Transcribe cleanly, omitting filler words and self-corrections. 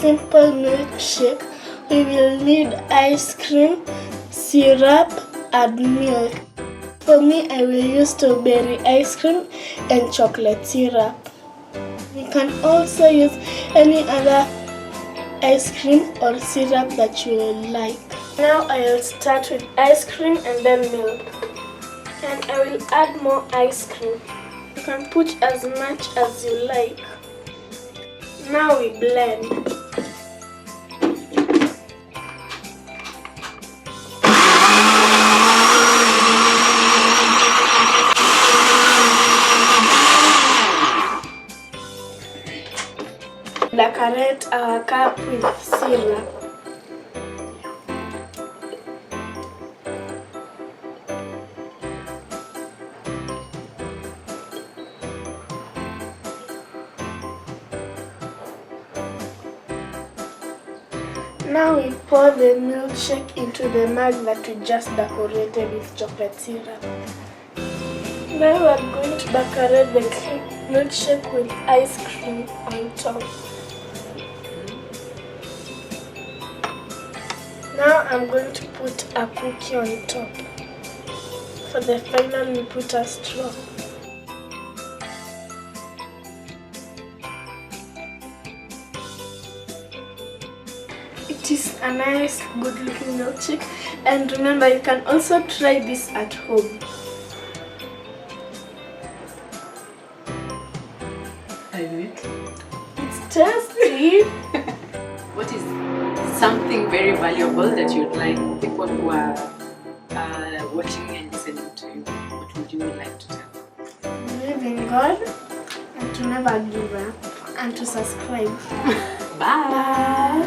simple milkshake, we will need ice cream, syrup, and milk. For me, I will use strawberry ice cream and chocolate syrup. You can also use any other ice cream or syrup that you like. Now I will start with ice cream and then milk. And I will add more ice cream. You can put as much as you like. Now we blend. Decorate our cup with syrup. Now we pour the milkshake into the mug that we just decorated with chocolate syrup. Now we are going to decorate the milkshake with ice cream on top. Now I'm going to put a cookie on top. For the final, we put a straw. It is a nice, good-looking milkshake, and remember, you can also try this at home. It's tasty. What is something very valuable that you'd like people who are watching and listening to you? What would you like to tell? Believe in God and to never give up and to subscribe. Bye.